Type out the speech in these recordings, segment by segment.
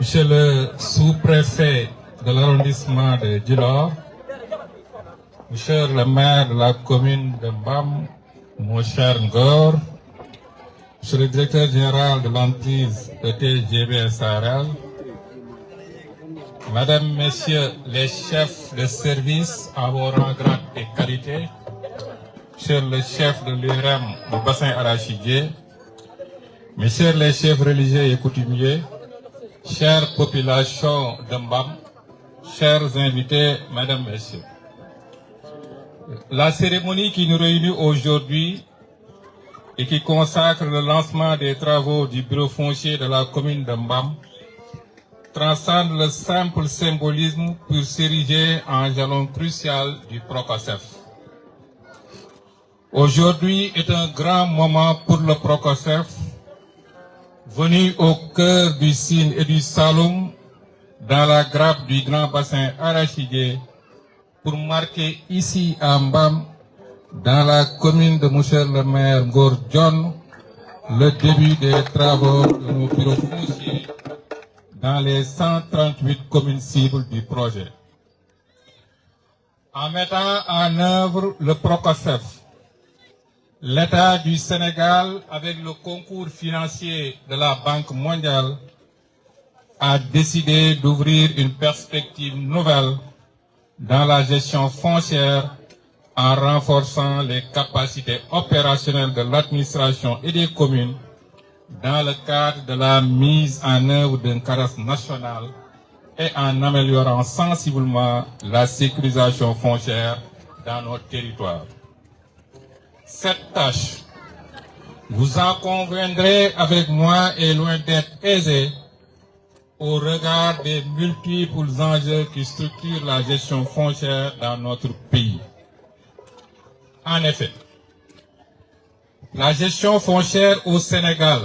Monsieur le sous-préfet de l'arrondissement de Djilor, Monsieur le maire de la commune de Mbam, mon cher Ngor, Monsieur le directeur général de l'entreprise ETGB SARL, Madame, Messieurs les chefs de service à vos rangs, grades et qualités, Monsieur le chef de l'URM du bassin arachidier, Messieurs les chefs religieux et coutumiers, chères populations de Mbam, chers invités, Mesdames, Messieurs. La cérémonie qui nous réunit aujourd'hui et qui consacre le lancement des travaux du bureau foncier de la commune de Mbam transcende le simple symbolisme pour s'ériger en jalon crucial du Procosef. Aujourd'hui est un grand moment pour le Procosef, venu au cœur du Sine et du Saloum, dans la grappe du grand bassin arachidier, pour marquer ici à Mbam, dans la commune de Monsieur le maire Ngor John, le début des travaux de nos bureaux fonciers dans les 138 communes cibles du projet. En mettant en œuvre le Procosef, l'État du Sénégal, avec le concours financier de la Banque mondiale, a décidé d'ouvrir une perspective nouvelle dans la gestion foncière en renforçant les capacités opérationnelles de l'administration et des communes dans le cadre de la mise en œuvre d'un cadastre national et en améliorant sensiblement la sécurisation foncière dans notre territoire. Cette tâche, vous en conviendrez avec moi, est loin d'être aisée au regard des multiples enjeux qui structurent la gestion foncière dans notre pays. En effet, la gestion foncière au Sénégal,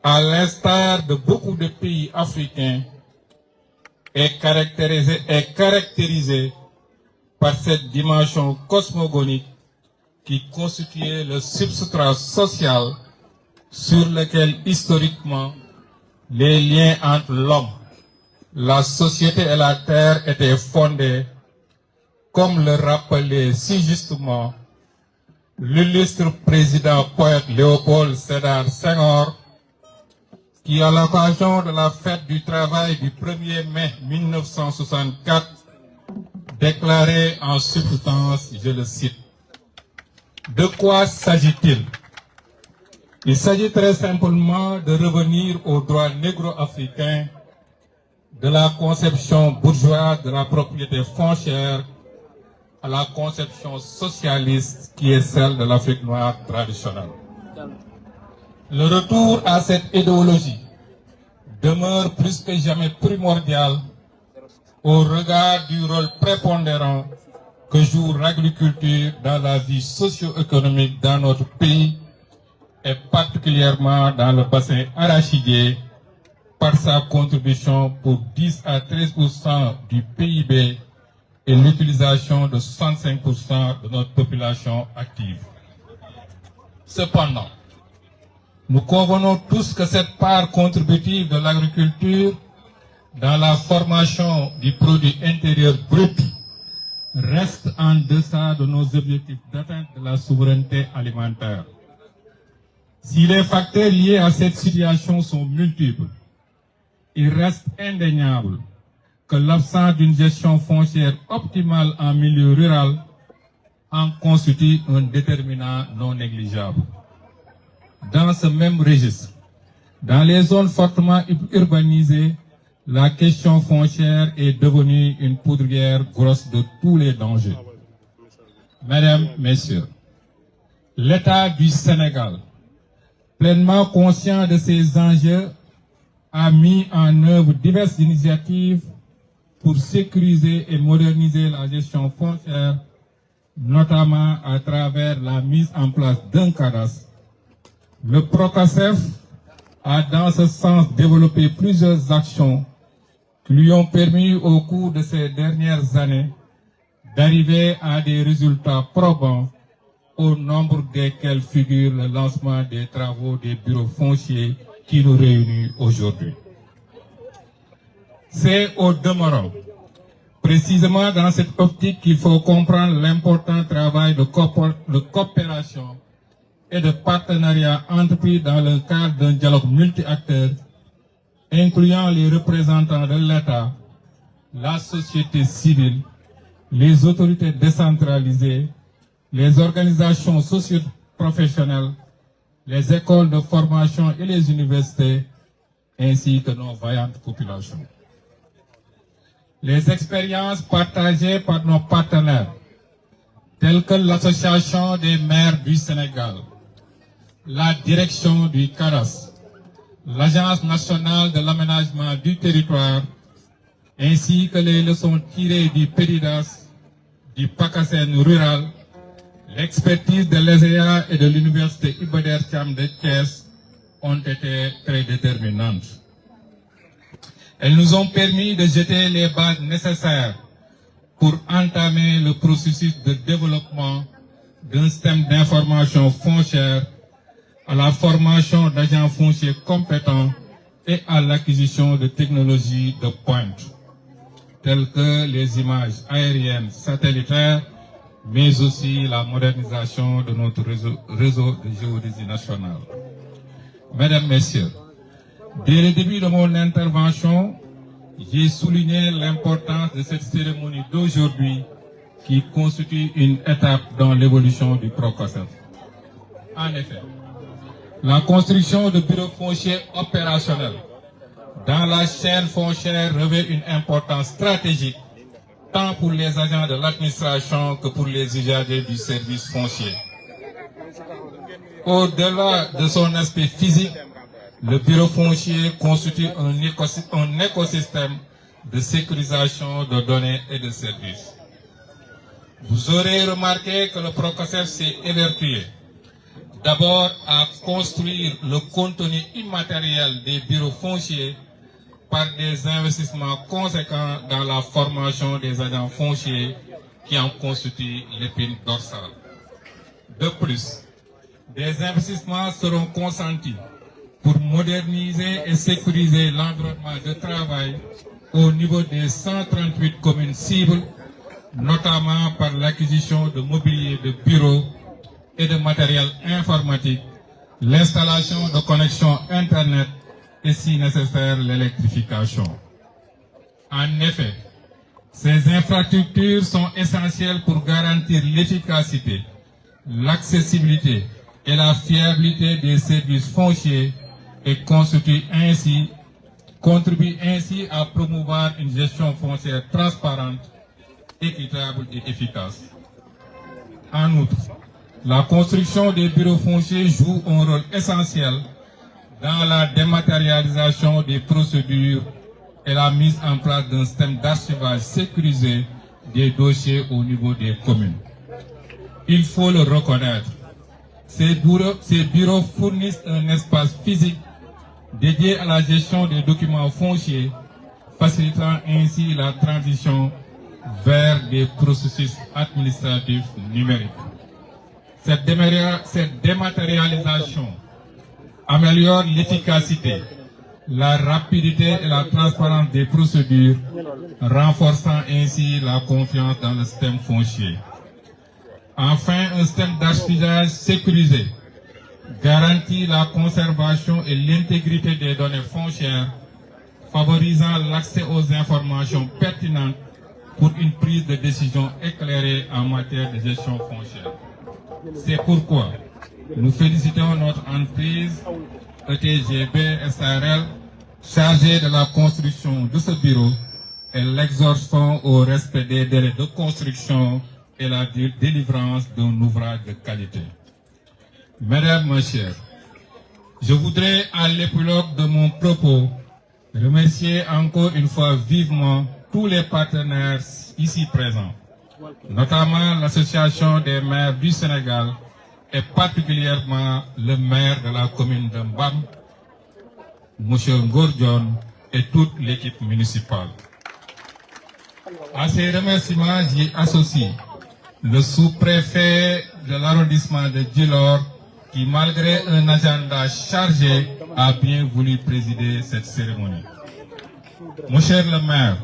à l'instar de beaucoup de pays africains, est caractérisée par cette dimension cosmogonique qui constituait le substrat social sur lequel historiquement les liens entre l'homme, la société et la terre étaient fondés, comme le rappelait si justement l'illustre président poète Léopold Sédar Senghor, qui à l'occasion de la fête du travail du 1er mai 1964 déclarait en substance, je le cite, « De quoi s'agit-il ? Il s'agit très simplement de revenir aux droits négro-africains de la conception bourgeoise de la propriété foncière à la conception socialiste qui est celle de l'Afrique noire traditionnelle. Le retour à cette idéologie demeure plus que jamais primordial au regard du rôle prépondérant que joue l'agriculture dans la vie socio-économique dans notre pays et particulièrement dans le bassin arachidier par sa contribution pour 10 à 13% du PIB et l'utilisation de 65% de notre population active. Cependant, nous convenons tous que cette part contributive de l'agriculture dans la formation du produit intérieur brut reste en deçà de nos objectifs d'atteinte de la souveraineté alimentaire. Si les facteurs liés à cette situation sont multiples, il reste indéniable que l'absence d'une gestion foncière optimale en milieu rural en constitue un déterminant non négligeable. Dans ce même registre, dans les zones fortement urbanisées, la question foncière est devenue une poudrière grosse de tous les dangers. Mesdames, Messieurs, l'État du Sénégal, pleinement conscient de ces enjeux, a mis en œuvre diverses initiatives pour sécuriser et moderniser la gestion foncière, notamment à travers la mise en place d'un cadastre. Le Procosef a dans ce sens développé plusieurs actions qui lui ont permis au cours de ces dernières années d'arriver à des résultats probants, au nombre desquels figure le lancement des travaux des bureaux fonciers qui nous réunissent aujourd'hui. C'est au demeurant précisément dans cette optique qu'il faut comprendre l'important travail de coopération et de partenariat entrepris dans le cadre d'un dialogue multi-acteurs incluant les représentants de l'État, la société civile, les autorités décentralisées, les organisations socio-professionnelles, les écoles de formation et les universités, ainsi que nos vaillantes populations. Les expériences partagées par nos partenaires, telles que l'Association des maires du Sénégal, la direction du CARAS, l'Agence nationale de l'aménagement du territoire, ainsi que les leçons tirées du PEDIDAS, du PACASEN rural, l'expertise de l'ESEA et de l'Université Iba Der Thiam de Thiès ont été très déterminantes. Elles nous ont permis de jeter les bases nécessaires pour entamer le processus de développement d'un système d'information foncière, à la formation d'agents fonciers compétents et à l'acquisition de technologies de pointe, telles que les images aériennes satellitaires, mais aussi la modernisation de notre réseau de géodésie nationale. Mesdames, Messieurs, dès le début de mon intervention, j'ai souligné l'importance de cette cérémonie d'aujourd'hui qui constitue une étape dans l'évolution du PROCOSEF. En effet, la construction de bureaux fonciers opérationnels dans la chaîne foncière revêt une importance stratégique tant pour les agents de l'administration que pour les usagers du service foncier. Au-delà de son aspect physique, le bureau foncier constitue un écosystème de sécurisation de données et de services. Vous aurez remarqué que le PROCOSEF s'est évertué d'abord à construire le contenu immatériel des bureaux fonciers par des investissements conséquents dans la formation des agents fonciers qui en constituent l'épine dorsale. De plus, des investissements seront consentis pour moderniser et sécuriser l'environnement de travail au niveau des 138 communes cibles, notamment par l'acquisition de mobilier de bureaux et de matériel informatique, l'installation de connexions Internet et si nécessaire l'électrification. En effet, ces infrastructures sont essentielles pour garantir l'efficacité, l'accessibilité et la fiabilité des services fonciers et contribuent ainsi à promouvoir une gestion foncière transparente, équitable et efficace. En outre, la construction des bureaux fonciers joue un rôle essentiel dans la dématérialisation des procédures et la mise en place d'un système d'archivage sécurisé des dossiers au niveau des communes. Il faut le reconnaître, ces bureaux fournissent un espace physique dédié à la gestion des documents fonciers, facilitant ainsi la transition vers des processus administratifs numériques. Cette dématérialisation améliore l'efficacité, la rapidité et la transparence des procédures, renforçant ainsi la confiance dans le système foncier. Enfin, un système d'archivage sécurisé garantit la conservation et l'intégrité des données foncières, favorisant l'accès aux informations pertinentes pour une prise de décision éclairée en matière de gestion foncière. C'est pourquoi nous félicitons notre entreprise ETGB SARL chargée de la construction de ce bureau et l'exhortons au respect des délais de construction et la délivrance d'un ouvrage de qualité. Mesdames, Messieurs, je voudrais à l'épilogue de mon propos remercier encore une fois vivement tous les partenaires ici présents, notamment l'Association des maires du Sénégal et particulièrement le maire de la commune de Mbam, M. Ngordion et toute l'équipe municipale. À ces remerciements, j'y associe le sous-préfet de l'arrondissement de Djilor qui, malgré un agenda chargé, a bien voulu présider cette cérémonie. Monsieur le maire,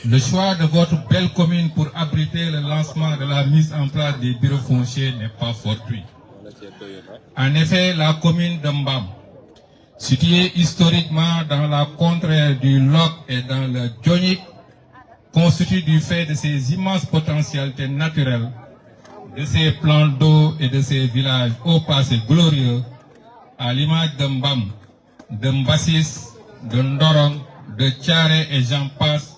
le choix de votre belle commune pour abriter le lancement de la mise en place des bureaux fonciers n'est pas fortuit. En effet, la commune de Mbam, située historiquement dans la contrée du Loc et dans le Djonik, constitue du fait de ses immenses potentialités naturelles, de ses plans d'eau et de ses villages au passé glorieux, à l'image de Mbam, de Mbassis, de Ndorong, de Tchare et j'en passe,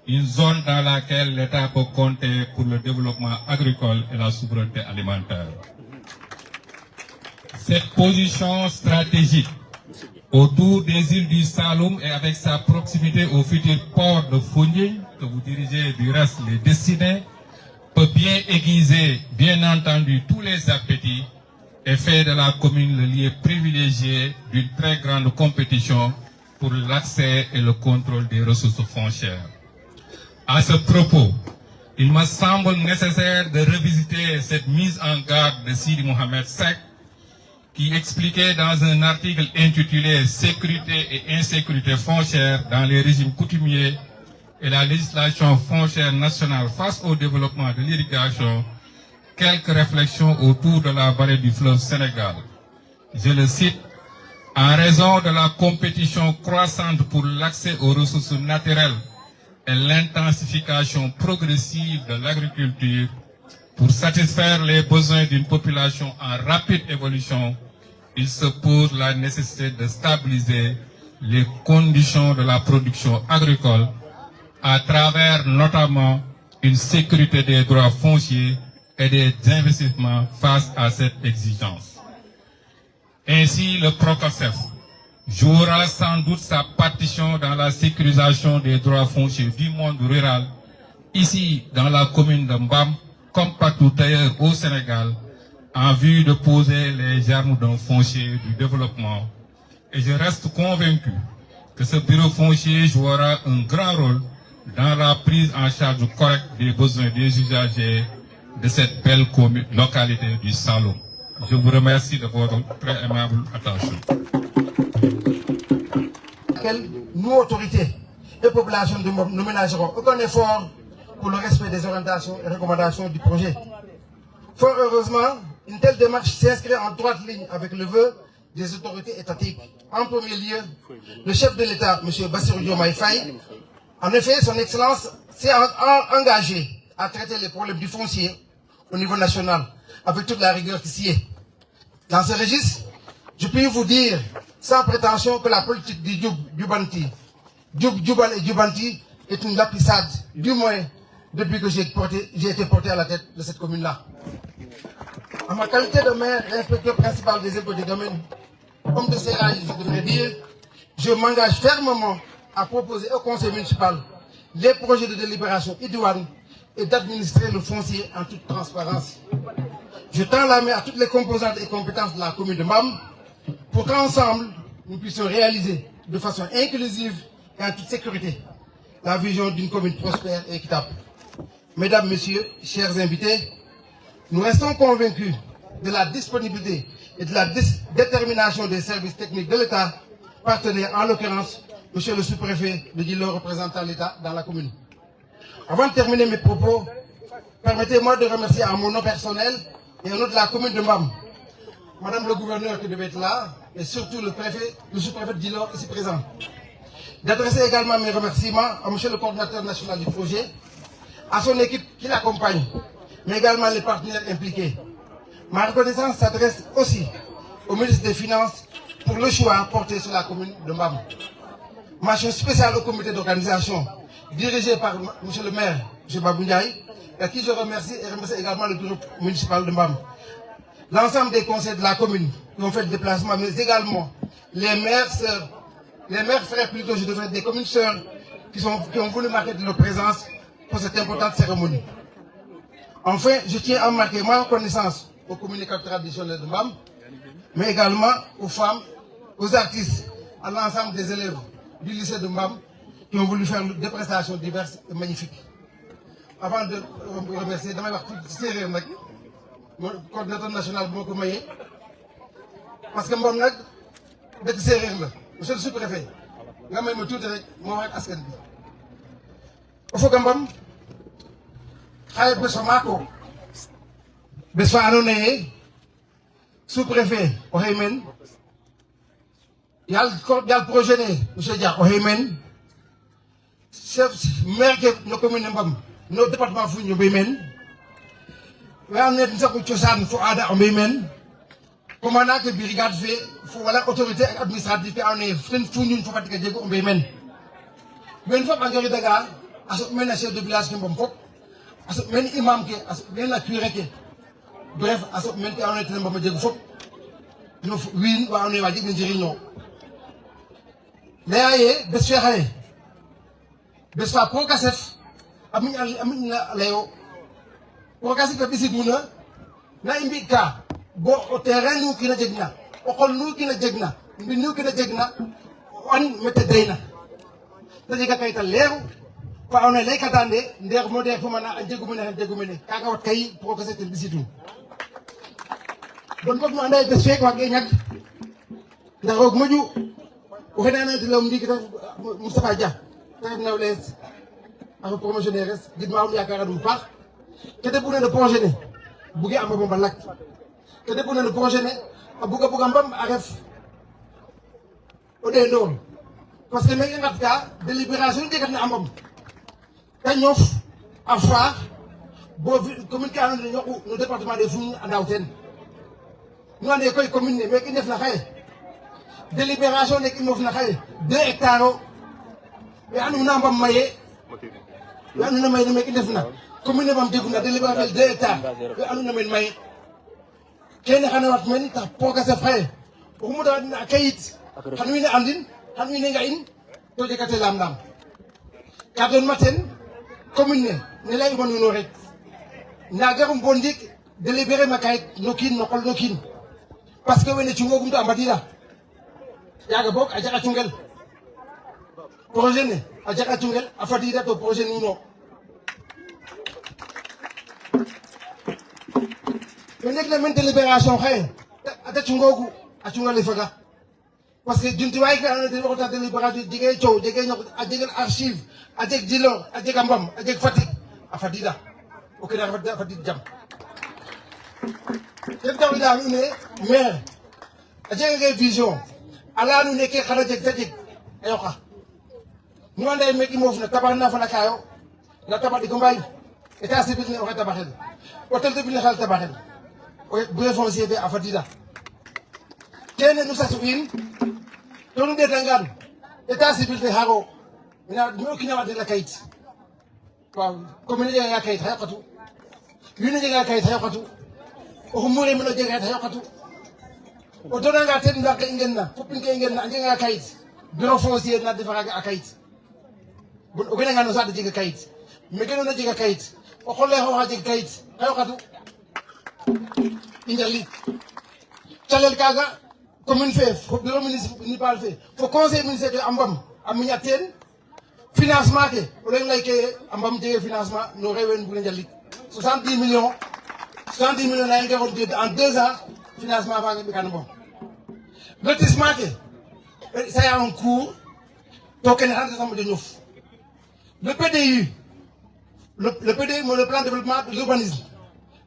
une zone dans laquelle l'État peut compter pour le développement agricole et la souveraineté alimentaire. Cette position stratégique autour des îles du Saloum et avec sa proximité au futur port de Fougny, que vous dirigez du reste les destinées, peut bien aiguiser, bien entendu, tous les appétits et faire de la commune le lieu privilégié d'une très grande compétition pour l'accès et le contrôle des ressources foncières. À ce propos, il me semble nécessaire de revisiter cette mise en garde de Sidi Mohamed Seck qui expliquait dans un article intitulé « Sécurité et insécurité foncière dans les régimes coutumiers et la législation foncière nationale face au développement de l'irrigation » quelques réflexions autour de la vallée du fleuve Sénégal. Je le cite, « En raison de la compétition croissante pour l'accès aux ressources naturelles et l'intensification progressive de l'agriculture, pour satisfaire les besoins d'une population en rapide évolution, il se pose la nécessité de stabiliser les conditions de la production agricole à travers notamment une sécurité des droits fonciers et des investissements face à cette exigence. Ainsi, le PROCOSEF jouera sans doute sa partition dans la sécurisation des droits fonciers du monde rural, ici dans la commune de Mbam, comme partout ailleurs au Sénégal, en vue de poser les germes d'un foncier du développement. Et je reste convaincu que ce bureau foncier jouera un grand rôle dans la prise en charge correcte des besoins des usagers de cette belle localité du Saloum. Je vous remercie de votre très aimable attention. Nous, autorités et populations de Mbam, nous ménagerons aucun effort pour le respect des orientations et recommandations du projet. Fort heureusement, une telle démarche s'inscrit en droite ligne avec le vœu des autorités étatiques. En premier lieu, le chef de l'État, M. Bassirou Diomaye Faye. En effet, son Excellence s'est engagé à traiter les problèmes du foncier au niveau national, avec toute la rigueur qui s'y est. Dans ce registre, je puis vous dire, sans prétention, que la politique du Djubanti, Djubal et Djubanti, est une lapissade, du moins depuis que j'ai été porté à la tête de cette commune-là. En ma qualité de maire et inspecteur principal des impôts des domaines, homme de serrage, je devrais dire, je m'engage fermement à proposer au conseil municipal les projets de délibération idoines et d'administrer le foncier en toute transparence. Je tends la main à toutes les composantes et compétences de la commune de Mbam pour qu'ensemble, nous puissions réaliser de façon inclusive et en toute sécurité la vision d'une commune prospère et équitable. Mesdames, Messieurs, chers invités, nous restons convaincus de la disponibilité et de la détermination des services techniques de l'État, partenaires en l'occurrence, Monsieur le sous-préfet de Djilo représentant l'État dans la commune. Avant de terminer mes propos, permettez-moi de remercier à mon nom personnel et au nom de la commune de Mbam, Madame le gouverneur qui devait être là, et surtout le préfet, le sous-préfet de Djilo ici présent. D'adresser également mes remerciements à Monsieur le coordinateur national du projet, à son équipe qui l'accompagne, mais également les partenaires impliqués. Ma reconnaissance s'adresse aussi au ministre des Finances pour le choix porté sur la commune de Mbam. Mention spéciale au comité d'organisation dirigé par M. le maire, M. Babou Ndiaye, et à qui je remercie et remercie également le bureau municipal de Mbam. L'ensemble des conseils de la commune qui ont fait le déplacement, mais également les maires sœurs, les maires frères plutôt, je devrais dire, des communes sœurs qui ont voulu marquer de leur présence pour cette importante cérémonie. Enfin, je tiens à marquer ma reconnaissance aux communicateurs traditionnels de Mbam, mais également aux femmes, aux artistes, à l'ensemble des élèves du lycée de Mbam qui ont voulu faire des prestations diverses et magnifiques. Avant de vous remercier, je vais vous remercier le coordinateur national de Mbam, parce que Mbam, c'est sérieux, monsieur le sous-préfet. nga may ma tuuti rek moo wax ak askan bi o foga mbam xaye bés fa maako bés fa andoona yee sous-préfet oxey meen yal projet ne monsieur Dia oxey meen chef maire ke no commune ne Mbam no département Foundiougne o mbey meen we andoona yee ten saqu cosaan fo aada o mbey meen commandant ke brigade fe fo wala autorité administrative ke andoona yee ten Foundiougne fo Fatick a jegu o mbey meen men fop a ngariidaga a soɓ meen a chef de village ke Mbam fop a soɓ meen imam ke a soɓ meen a curé ke bref a soɓ meen ke andoona yee ten Mbam a jegu fop no wiin wa andoona yee wa jeg na njiriñ o laya ye bés fe xaye bés fa Pogacef a miñna layo Pogacef a ɓisiduna na i mbi'ka bo o terrain nu kiin a jegna o qol nu kiin a jegna mbind nu kiin a jegna o an mete deyna ta jega kayit a leeru fa andoona yee laykata nde ndeer mo ndeer fo mana a njegu mene kaaga wat kay Pogacef ten ɓisidun bon fop nu anda ye bés fe waagee ñak ndax roog moƴu oxe na andoona yee ten layum ndiiki te Moustapha Dia te ref nawlees a ref promotionnaire es gidma yaakaara ɗum paax ke te bugna no projet ne buge a Mbam o Mbalak ke te bugna no projet ne a buga Mbam a ref o ɗeendoor parce que meke i ngat ka délibération jegat na a Mbam te ñof a faax bo commune ke andoona yee ñoqu no département de Foundiougne a ndaaw teen nu ande koy commune ne meke i ndefna xaye délibération nek i moof na xaye 2 hectares o we anduna Mbam maye we anduna maye no meke i ndefna commune ne Mbam jeguna délibération 2 hectares we anduna meen maye kene xana wat meen tax Pogacef xaye oxumu ta watna a kayit xan wiin we andin xan wiin we nga'in to jegate lam ka doon ma ten commune ne lay'uma nuun rek nda garum bo ndiik délibéré ma kayit no kiin no qol no kiin parce que wene cungoogum to a mbadida yaaga boog a jaqa cungel projet ne a jaqa cungel a fadida to projet nuun o we ndegna meen délibération xaye ata cungoogu a cungale faga parce que jumtuwaay ke andoona yee ten xota délibération jegee coow jegee ñoq a jegel archive a jeg Djilor a jeg a Mbam a jeg Fatick a fadida o kene a fadid jam ten taxu i laya nuun ne maire a jegangee vision a laya nuun ne ke xana jeg ta jeg a yoqa nu anda ye meeke i moof na tabax na falakaayo na tabax ɗik o mbaay état civil ne oxey tabaxel hôtel de ville xel tabaxel bien foncier fe a fadida kene nu sasu in to nu ɗeetangaan état civil fe xaago mi o kiin a waadel a kayit waaw commune jeganga kayit xa yoqatu wiin we jeganga kayit xa yoqatu oxu muure mene o jega kayit xa yoqatu o donanga ten ndax ke i ngenna fo pin ke i ngenna a njeganga kayit bureau foncier na defaxaaga a kayit bon o genanga no saate jega kayit me genoona jega kayit o qol le xooxa jeg kayit xa yoqatu i njalit calel kaaga commune fe fo bureau municipal fe fo conseil municipal a Mbam a miña teen financement ke o leng lay ke a Mbam jege financement no rewe mbugna njalit 70 millions na i ngeron en 2 ans financement faga ɓekan Mbam lotissement ke ça y a un cours to kene xan ta moƴo ñof le PDU le PDU mo le plan de développement de l'urbanisme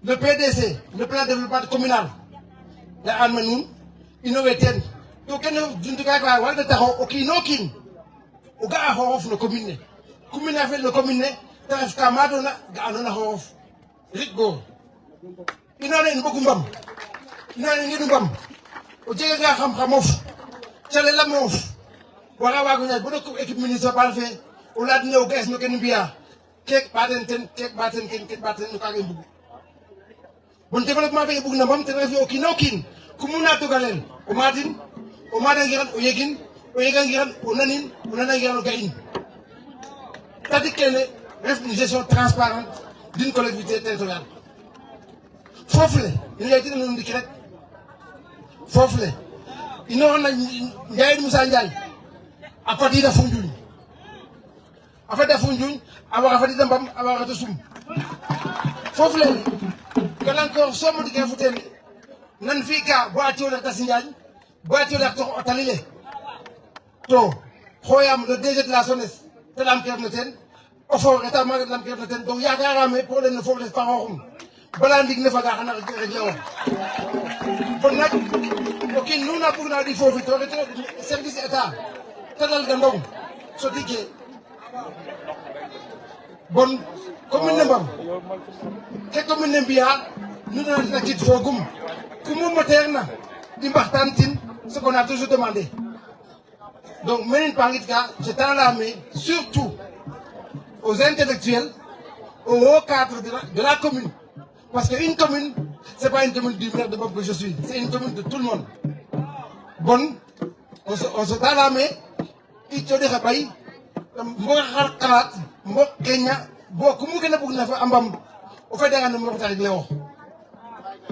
le PDC le plan de développement communal ya an ma nuun ino we teen to kene jumtukaay ka warna taxo o kiin o kiin o ga'a xooxof no commune ne commune a fel no commune ne te ref ka maadona ga'anoona xooxof rik goor inoona in mbogu Mbam inoona in ngedu Mbam o jeganga xam-xamof calel moof wara waago ñaay bo no équipe municipale fe o laad ne o ga'es no kene mbi'a keek ɓaaten ten keek ɓaaten ken keek ɓaaten no kaaga i mbugu bon développement fe i bugna Mbam ten refu o kiin o kiin kumu na togalel o maadin o maadangiran o yegin o yegangiran o nanin o nanangiran o ga'in tadik kene ref une gestion transparente d'une collectivité territoriale foof le in laytina nuun ndik rek foof le inoxo na Ndiaye Moussa Ndiaye a fadida Foundiougne a waxa fadida Mbam a waxa xata sum foof le galankoor soom o digee fu teen nan fi'ka bo a cooɗax ta Sindiagne bo a cooɗax o tali le to xoyam le DG de la SONES te lam kef na ten o for état ma lam kef na ten donc yaakaarame problème ne foof le fa xooxum bala ndig ne faga xana réglé o bon nag o kiin nu na bug na ɗi foofi to reto service état te dal ga ndong so dike bon commune ne Mbam ke commune ne mbiya nu na kit fogum kumu moteur na di mbaxtaan tin ce qu'on a toujours demandé. Donc, je tends la main surtout aux intellectuels, aux hauts cadres de la commune. Parce qu'une commune, ce n'est pas une commune du maire de Bob que je suis, c'est une commune de tout le monde. Bon, on se tend la main, il te dit Rapaï, Mbok Kalat, Mbok Kenya, Mbok Moukena Bouknafa Ambam, au fait d'un numéro de Léo.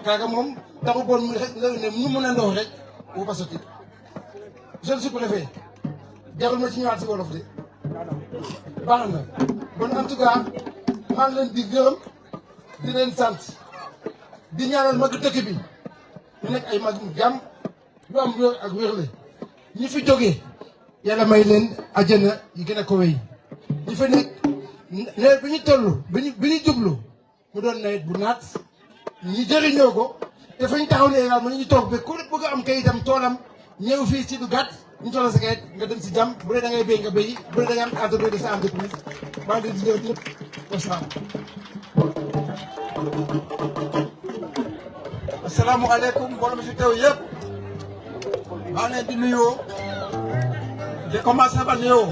Kagamom, Tarobon, nous m'en rek ou pas sortir. Je suis préfet. jarul ma ci ñëwaat si wolof de baax na bon en tout cas maa ngi leen di gërëm di leen sant di ñaanal mag dëkk bi ñu nekk ay mag jàmm yu am wér ak wérle ñi fi jógee yàlla may leen àjjana yi gën a ko wéy ñi fa nekk nawet bi ñu toll bi ñu jublu mu doon nawet bu naat ñi jëriñoo ko te fa ñu taxaw ne également ñu toog ba ku bëgg a am kayitam toolam ñëw fii ci du gàtt ñu toll sa kayit nga dem si jàmm bu dee da ngay béy nga béy bu dee da ngay am entreprise de sa entreprise maa ngi leen di gërëm ñëpp wasalaam. asalaamualeykum mbooloo mi fi teew yëpp maa ngi leen di nuyoo de commencer par nuyoo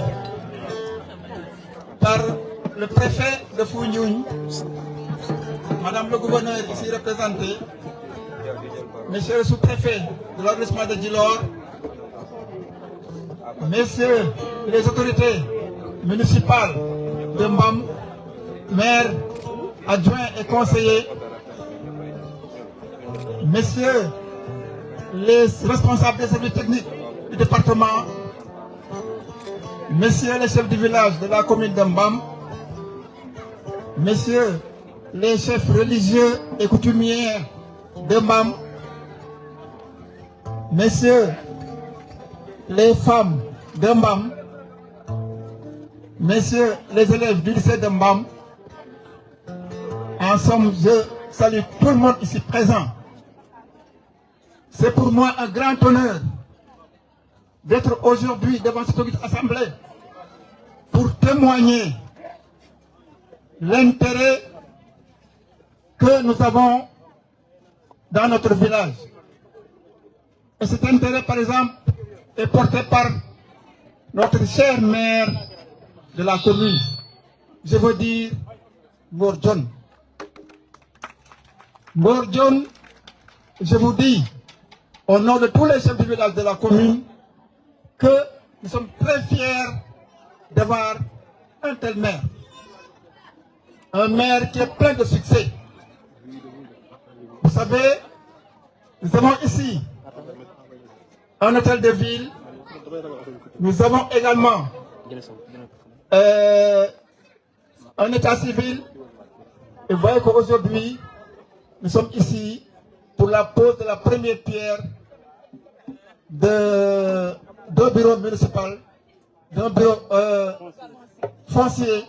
par le préfet de Foundiougne, madame le gouverneur ici représenté, monsieur le sous-préfet de l'arrondissement de Djilor, messieurs les autorités municipales de Mbam, maires, adjoints et conseillers, messieurs les responsables des services techniques du département, messieurs les chefs du village de la commune de Mbam, messieurs les chefs religieux et coutumiers de Mbam, messieurs les femmes de Mbam, messieurs les élèves du lycée de Mbam, en somme, je salue tout le monde ici présent. C'est pour moi un grand honneur d'être aujourd'hui devant cette assemblée pour témoigner l'intérêt que nous avons dans notre village. Et cet intérêt, par exemple, est porté par notre cher maire de la commune. Je veux dire Mor-John. Mor-John, je vous dis, au nom de tous les chefs du village de la commune, que nous sommes très fiers d'avoir un tel maire. Un maire qui est plein de succès. Vous savez, nous avons ici un hôtel de ville. Nous avons également un état civil. Et vous voyez qu'aujourd'hui, nous sommes ici pour la pose de la première pierre d'un bureau municipal, d'un bureau foncier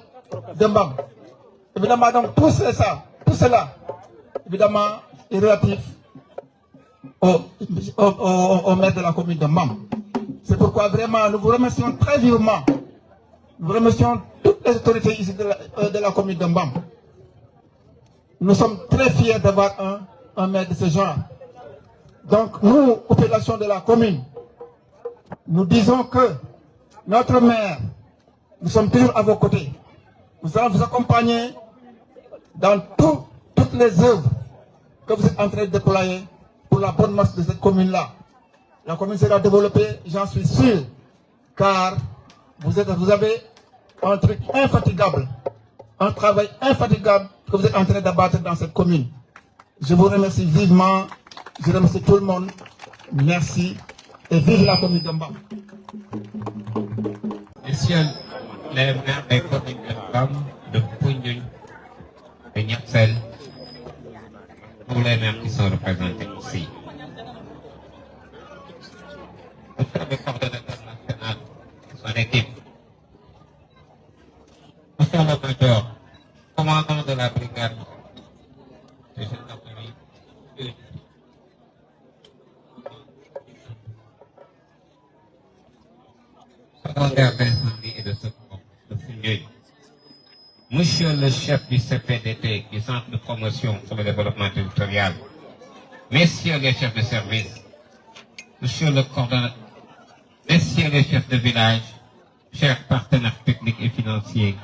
de Mbam. Évidemment, donc tout cela, évidemment, est relatif au maire de la commune de Mbam. C'est pourquoi vraiment nous vous remercions très vivement. Nous remercions toutes les autorités ici de la commune de Mbam. Nous sommes très fiers d'avoir un maire de ce genre. Donc nous, population de la commune, nous disons que notre maire, nous sommes toujours à vos côtés. Nous allons vous accompagner dans toutes les œuvres que vous êtes en train de déployer pour la bonne marche de cette commune-là. La commune sera développée, j'en suis sûr, car vous avez un truc infatigable, un travail infatigable que vous êtes en train d'abattre dans cette commune. Je vous remercie vivement, je remercie tout le monde. Merci et vive la commune de Mbam. Messieurs les maires des communes de Mbam, de Foundiougne, de Niapsel, tous les maires qui sont représentés ici. Auprès des coordonnateurs nationaux qui sont son équipe. Monsieur le major, commandant de la brigade de gendarmerie, secondaire d'incendie et de secours de Foundiougne, monsieur le chef du CPDT, du Centre de promotion pour le développement territorial, messieurs les chefs de service, monsieur le coordonnateur, messieurs les chefs de village, chers partenaires techniques et financiers,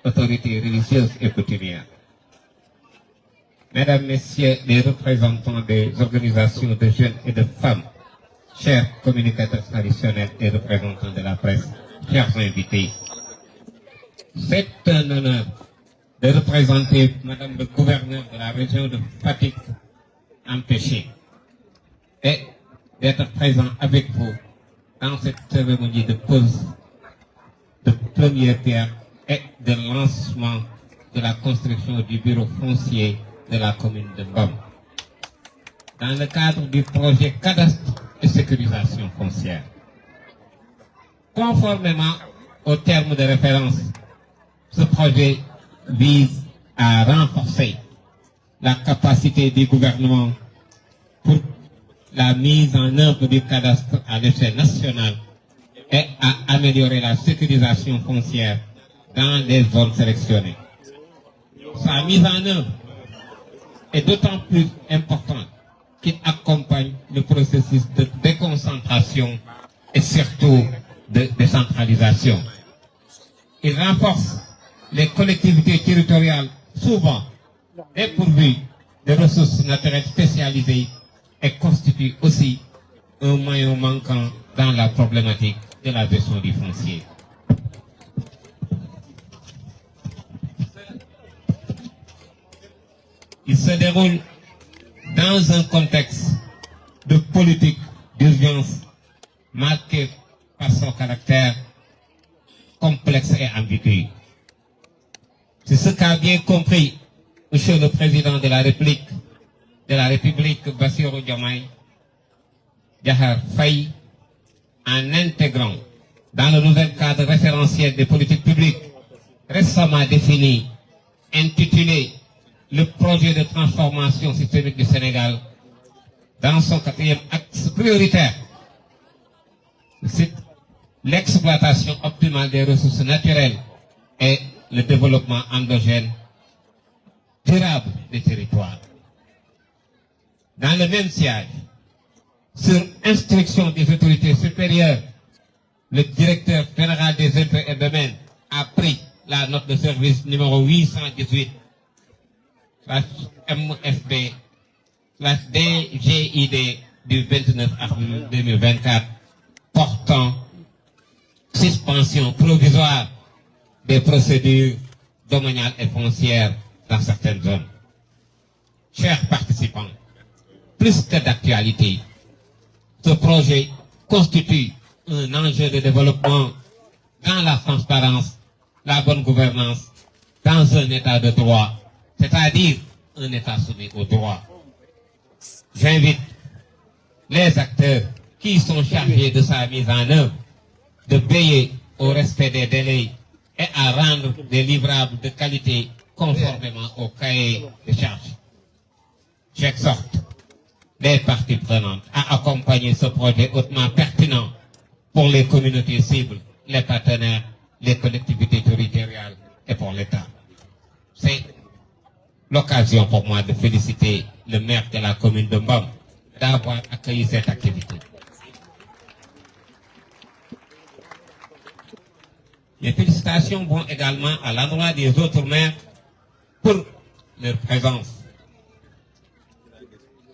autorités religieuses et coutumières, mesdames, messieurs les représentants des organisations de jeunes et de femmes, chers communicateurs traditionnels et représentants de la presse, chers invités, c'est un honneur de représenter madame le gouverneur de la région de Fatick empêché et d'être présent avec vous dans cette cérémonie de pose de première pierre et de lancement de la construction du bureau foncier de la commune de Mbam. Dans le cadre du projet cadastre et sécurisation foncière. Conformément aux termes de référence, ce projet vise à renforcer la capacité du gouvernement pour la mise en œuvre du cadastre à l'échelle nationale et à améliorer la sécurisation foncière dans les zones sélectionnées. Sa mise en œuvre est d'autant plus importante qu'il accompagne le processus de déconcentration et surtout de décentralisation. Il renforce les collectivités territoriales souvent dépourvues de ressources naturelles spécialisées et constitue aussi un maillon manquant dans la problématique de la gestion du foncier. Il se déroule dans un contexte de politique d'urgence marqué par son caractère complexe et ambigu. C'est ce qu'a bien compris Monsieur le Président de la République, Bassirou Diomaye Diakhar Faye, en intégrant dans le nouvel cadre référentiel des politiques publiques récemment défini, intitulé le projet de transformation systémique du Sénégal, dans son 4e axe prioritaire, c'est l'exploitation optimale des ressources naturelles et le développement endogène durable des territoires. Dans le même siège, sur instruction des autorités supérieures, le directeur général des impôts et domaines a pris la note de service numéro 818/MFB/DGID du 29 avril 2024 portant suspension provisoire des procédures domaniales et foncières dans certaines zones. Chers participants, plus que d'actualité, ce projet constitue un enjeu de développement dans la transparence, la bonne gouvernance, dans un état de droit, c'est-à-dire un état soumis au droit. J'invite les acteurs qui sont chargés de sa mise en œuvre de veiller au respect des délais et à rendre des livrables de qualité conformément au cahier de charges. J'exhorte les parties prenantes à accompagner ce projet hautement pertinent pour les communautés cibles, les partenaires, les collectivités territoriales et pour l'État. C'est l'occasion pour moi de féliciter le maire de la commune de Mbam d'avoir accueilli cette activité. Les félicitations vont également à l'endroit des autres maires pour leur présence.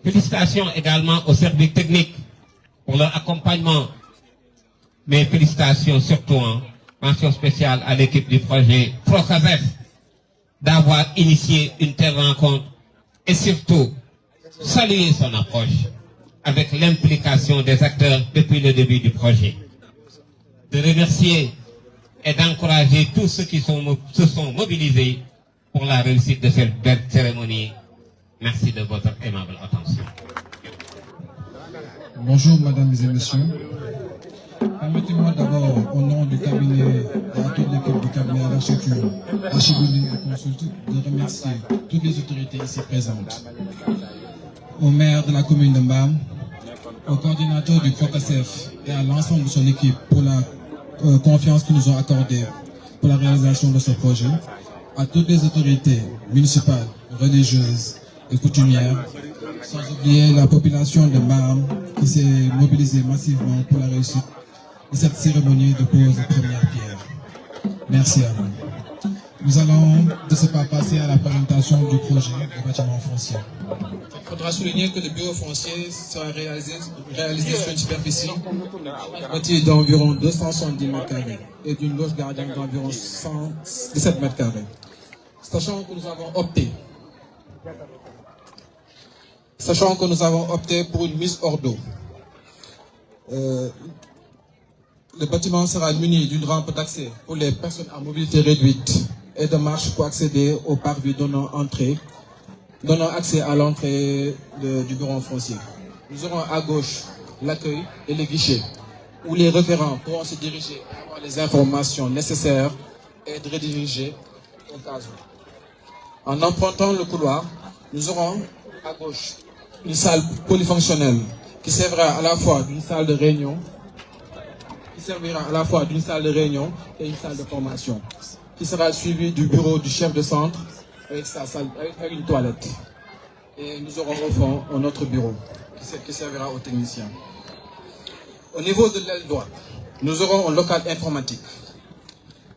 Félicitations également aux services techniques pour leur accompagnement. Mais félicitations surtout, mention spéciale à l'équipe du projet Procasef d'avoir initié une telle rencontre et surtout saluer son approche avec l'implication des acteurs depuis le début du projet. De remercier et d'encourager tous ceux qui se sont mobilisés pour la réussite de cette belle cérémonie. Merci de votre aimable attention. Bonjour, mesdames et messieurs. Permettez-moi d'abord, au nom du toute l'équipe du cabinet d'architecture Archibuilding et Consult de remercier toutes les autorités ici présentes, au maire de la commune de Mbam, au coordinateur du CROCACEF et à l'ensemble de son équipe pour la confiance qu'ils nous ont accordée pour la réalisation de ce projet, à toutes les autorités municipales, religieuses et coutumières, sans oublier la population de Mbam qui s'est mobilisée massivement pour la réussite de cette cérémonie de pose de première pierre. Merci à vous. Nous allons de ce pas passer à la présentation du projet de bâtiment foncier. Il faudra souligner que le bureau foncier sera réalisé sur une superficie bâtie d'environ 270 m² et d'une loge gardienne d'environ 117 m². Sachant que nous avons opté pour une mise hors d'eau. Le bâtiment sera muni d'une rampe d'accès pour les personnes à mobilité réduite et de marche pour accéder au parvis donnant accès à l'entrée du bureau foncier. Nous aurons à gauche l'accueil et les guichets, où les référents pourront se diriger et avoir les informations nécessaires et de rediriger au cas où. En empruntant le couloir, nous aurons à gauche une salle polyfonctionnelle qui servira à la fois d'une salle de réunion, et une salle de formation, qui sera suivie du bureau du chef de centre avec sa salle, avec une toilette. Et nous aurons au fond un autre bureau qui servira aux techniciens. Au niveau de l'aile droite, nous aurons un local informatique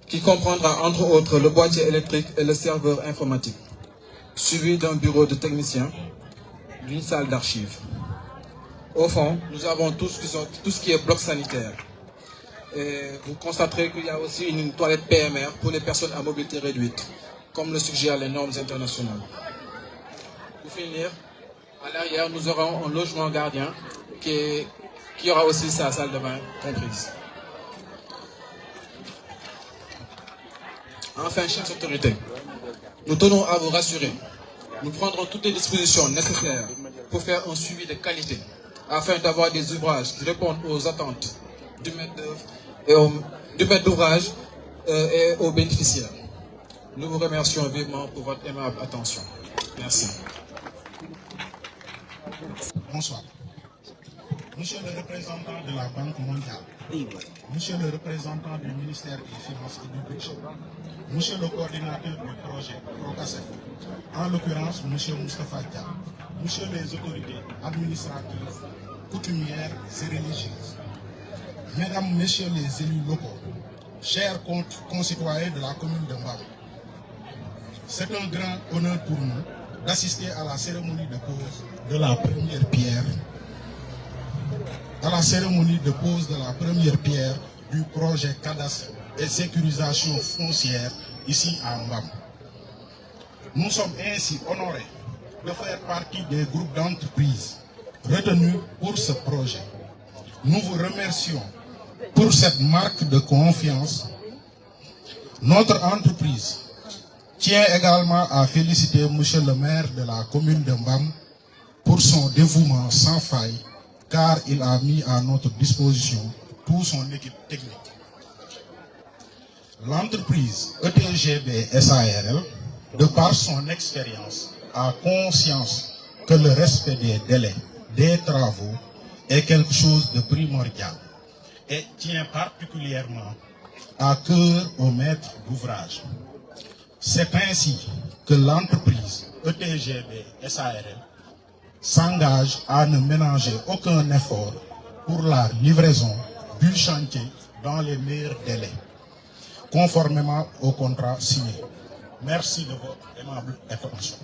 qui comprendra entre autres le boîtier électrique et le serveur informatique, suivi d'un bureau de technicien, d'une salle d'archives. Au fond, nous avons tout ce qui est bloc sanitaire. Et vous constaterez qu'il y a aussi une toilette PMR pour les personnes à mobilité réduite, comme le suggèrent les normes internationales. Pour finir, à l'arrière, nous aurons un logement gardien qui aura aussi sa salle de bain comprise. Enfin, chères autorités, nous tenons à vous rassurer. Nous prendrons toutes les dispositions nécessaires pour faire un suivi de qualité, afin d'avoir des ouvrages qui répondent aux attentes du maître d'œuvre et maître d'ouvrage et aux bénéficiaires. Nous vous remercions vivement pour votre aimable attention. Merci. Bonsoir. Monsieur le représentant de la Banque mondiale, Monsieur le représentant du ministère des Finances et du Budget, Monsieur le coordinateur du projet CROCACEF, en l'occurrence Monsieur Moustapha Dia, Monsieur les autorités administratives, coutumières et religieuses, Mesdames, Messieurs les élus locaux, chers concitoyens de la commune de Mbam, c'est un grand honneur pour nous d'assister à la cérémonie de pose de la première pierre, du projet cadastre et sécurisation foncière ici à Mbam. Nous sommes ainsi honorés de faire partie des groupes d'entreprises retenus pour ce projet. Nous vous remercions pour cette marque de confiance. Notre entreprise tient également à féliciter Monsieur le maire de la commune de Mbam pour son dévouement sans faille, car il a mis à notre disposition toute son équipe technique. L'entreprise ETGB SARL, de par son expérience, a conscience que le respect des délais des travaux est quelque chose de primordial et tient particulièrement à cœur au maître d'ouvrage. C'est ainsi que l'entreprise ETGB SARL s'engage à ne ménager aucun effort pour la livraison du chantier dans les meilleurs délais, conformément au contrat signé. Merci de votre aimable attention.